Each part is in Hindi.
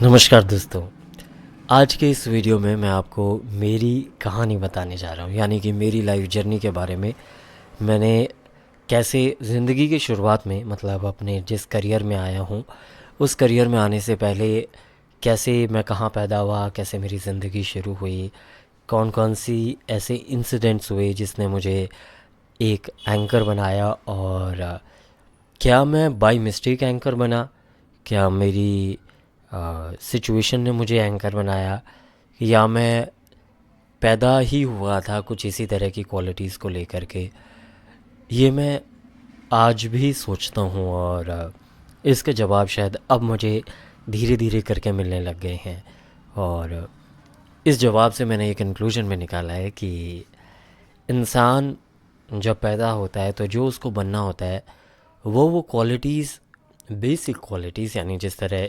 नमस्कार दोस्तों। आज के इस वीडियो में मैं आपको मेरी कहानी बताने जा रहा हूँ, यानी कि मेरी लाइफ जर्नी के बारे में। मैंने कैसे ज़िंदगी की शुरुआत में, मतलब अपने जिस करियर में आया हूँ, उस करियर में आने से पहले कैसे मैं कहाँ पैदा हुआ, कैसे मेरी ज़िंदगी शुरू हुई, कौन कौन सी ऐसे इंसिडेंट्स हुए जिसने मुझे एक एंकर बनाया, और क्या मैं बाय मिस्टेक एंकर बना, क्या मेरी सिचुएशन ने मुझे एंकर बनाया, या मैं पैदा ही हुआ था कुछ इसी तरह की क्वालिटीज़ को लेकर के। ये मैं आज भी सोचता हूँ, और इसके जवाब शायद अब मुझे धीरे धीरे करके मिलने लग गए हैं। और इस जवाब से मैंने एक कंक्लूजन में निकाला है कि इंसान जब पैदा होता है तो जो उसको बनना होता है वो क्वालिटीज़, बेसिक क्वालिटीज़, यानी जिस तरह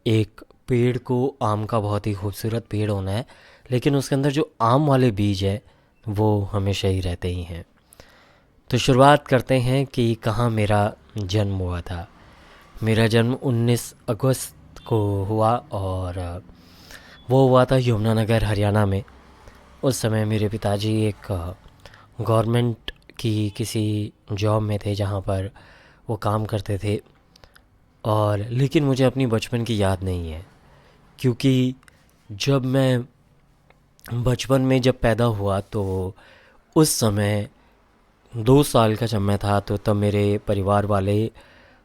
एक पेड़ को आम का बहुत ही खूबसूरत पेड़ होना है, लेकिन उसके अंदर जो आम वाले बीज है वो हमेशा ही रहते ही हैं। तो शुरुआत करते हैं कि कहाँ मेरा जन्म हुआ था। मेरा जन्म 19 अगस्त को हुआ, और वो हुआ था यमुनानगर, हरियाणा में। उस समय मेरे पिताजी एक गवर्नमेंट की किसी जॉब में थे जहाँ पर वो काम करते थे। और लेकिन मुझे अपनी बचपन की याद नहीं है, क्योंकि जब मैं बचपन में जब पैदा हुआ तो उस समय 2 साल का जब मैं था, तो तब मेरे परिवार वाले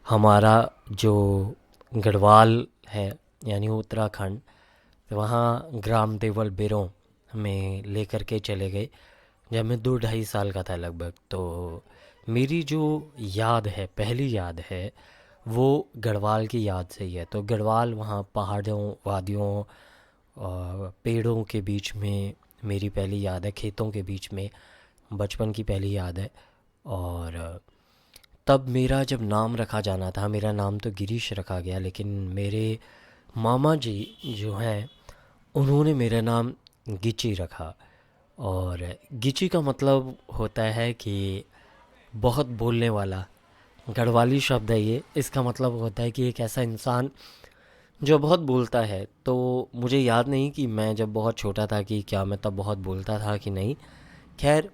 हमारा जो गढ़वाल है, यानी उत्तराखंड, तो वहाँ ग्राम देवल बिरों में लेकर के चले गए जब मैं 2 ढाई साल का था लगभग। तो मेरी जो याद है, पहली याद है, वो गढ़वाल की याद से ही है। तो गढ़वाल वहाँ पहाड़ों, वादियों और पेड़ों के बीच में मेरी पहली याद है, खेतों के बीच में बचपन की पहली याद है। और तब मेरा जब नाम रखा जाना था, मेरा नाम तो गिरीश रखा गया, लेकिन मेरे मामा जी जो हैं उन्होंने मेरा नाम गिची रखा। और गिची का मतलब होता है कि बहुत बोलने वाला, गढ़वाली शब्द है ये। इसका मतलब होता है कि एक ऐसा इंसान जो बहुत बोलता है। तो मुझे याद नहीं कि मैं जब बहुत छोटा था कि क्या मैं तब बहुत बोलता था कि नहीं। खैर,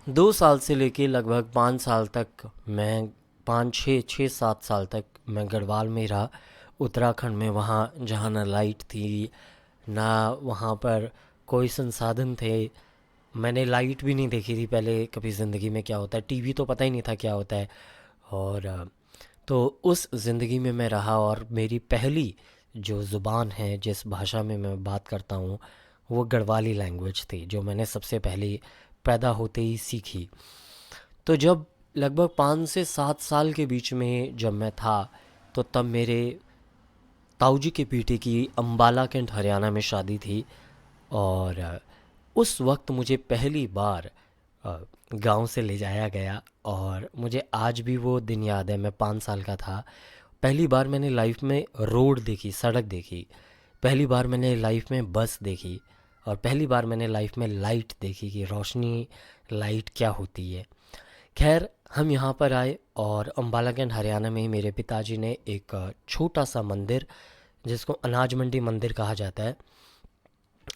2 साल से लेके लगभग 5 साल तक मैं, 5 6 6 7 साल तक मैं गढ़वाल में रहा, उत्तराखंड में, वहाँ जहाँ ना लाइट थी ना वहाँ पर कोई संसाधन थे। मैंने लाइट भी नहीं देखी थी पहले कभी ज़िंदगी में, क्या होता है टीवी तो पता ही नहीं था क्या होता है। और तो उस ज़िंदगी में मैं रहा, और मेरी पहली जो ज़ुबान है, जिस भाषा में मैं बात करता हूँ, वो गढ़वाली लैंग्वेज थी, जो मैंने सबसे पहले पैदा होते ही सीखी। तो जब लगभग 5 से 7 साल के बीच में जब मैं था, तो तब मेरे ताऊजी के बेटे की अम्बाला कैंट हरियाणा में शादी थी। और उस वक्त मुझे पहली बार गांव से ले जाया गया, और मुझे आज भी वो दिन याद है। मैं 5 साल का था। पहली बार मैंने लाइफ में रोड देखी, सड़क देखी। पहली बार मैंने लाइफ में बस देखी, और पहली बार मैंने लाइफ में लाइट देखी कि रोशनी, लाइट क्या होती है। खैर, हम यहाँ पर आए, और अम्बाला कैंट हरियाणा में ही मेरे पिताजी ने एक छोटा सा मंदिर, जिसको अनाज मंडी मंदिर कहा जाता है,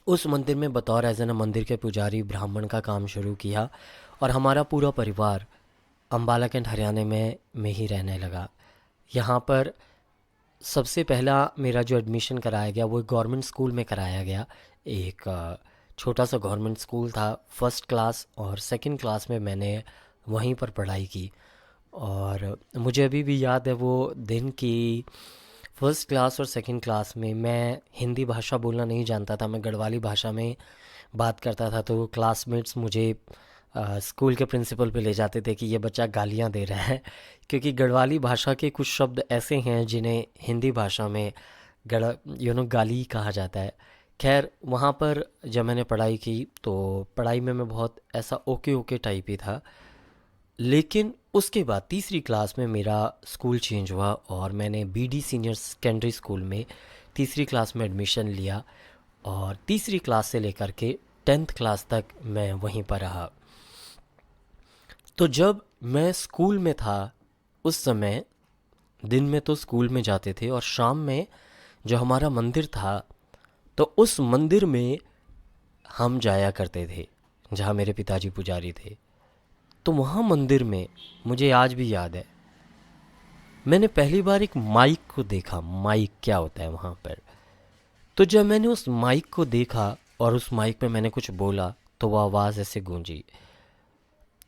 उस मंदिर में बतौर एज एन मंदिर के पुजारी ब्राह्मण का काम शुरू किया। और हमारा पूरा परिवार अम्बाला कैंट हरियाणा में ही रहने लगा। यहाँ पर सबसे पहला मेरा जो एडमिशन कराया गया वो गवर्नमेंट स्कूल में कराया गया। एक छोटा सा गवर्नमेंट स्कूल था। फर्स्ट क्लास और सेकंड क्लास में मैंने वहीं पर पढ़ाई की। और मुझे अभी भी याद है वो दिन कि फर्स्ट क्लास और सेकंड क्लास में मैं हिंदी भाषा बोलना नहीं जानता था, मैं गढ़वाली भाषा में बात करता था। तो क्लासमेट्स मुझे स्कूल के प्रिंसिपल पे ले जाते थे कि ये बच्चा गालियाँ दे रहा है, क्योंकि गढ़वाली भाषा के कुछ शब्द ऐसे हैं जिन्हें हिंदी भाषा में गढ़ गाली कहा जाता है। खैर, वहाँ पर जब मैंने पढ़ाई की तो पढ़ाई में मैं बहुत ऐसा ओके ओके टाइप ही था। लेकिन उसके बाद तीसरी क्लास में मेरा स्कूल चेंज हुआ, और मैंने बीडी सीनियर सेकेंडरी स्कूल में तीसरी क्लास में एडमिशन लिया। और तीसरी क्लास से लेकर के 10th क्लास तक मैं वहीं पर रहा। तो जब मैं स्कूल में था, उस समय दिन में तो स्कूल में जाते थे, और शाम में जो हमारा मंदिर था, तो उस मंदिर में हम जाया करते थे, जहाँ मेरे पिताजी पुजारी थे। तो वहाँ मंदिर में मुझे आज भी याद है, मैंने पहली बार एक माइक को देखा। माइक क्या होता है वहाँ पर। तो जब मैंने उस माइक को देखा और उस माइक पे मैंने कुछ बोला, तो वो आवाज़ ऐसे गूंजी।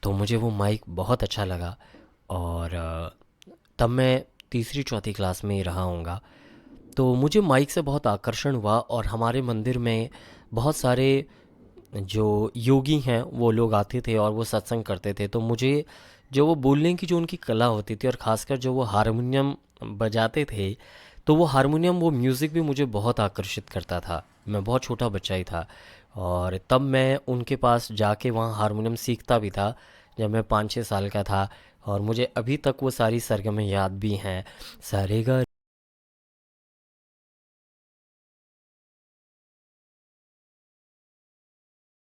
तो मुझे वो माइक बहुत अच्छा लगा। और तब मैं तीसरी चौथी क्लास में ही रहा हूँगा। तो मुझे माइक से बहुत आकर्षण हुआ, और हमारे मंदिर में बहुत सारे जो योगी हैं वो लोग आते थे और वो सत्संग करते थे। तो मुझे जो वो बोलने की जो उनकी कला होती थी, और ख़ासकर जो वो हारमोनियम बजाते थे, तो वो हारमोनियम, वो म्यूज़िक भी मुझे बहुत आकर्षित करता था। मैं बहुत छोटा बच्चा ही था, और तब मैं उनके पास जाके वहाँ हारमोनियम सीखता भी था, जब मैं 5-6 साल का था। और मुझे अभी तक वो सारी सरगमें याद भी हैं। सारे गा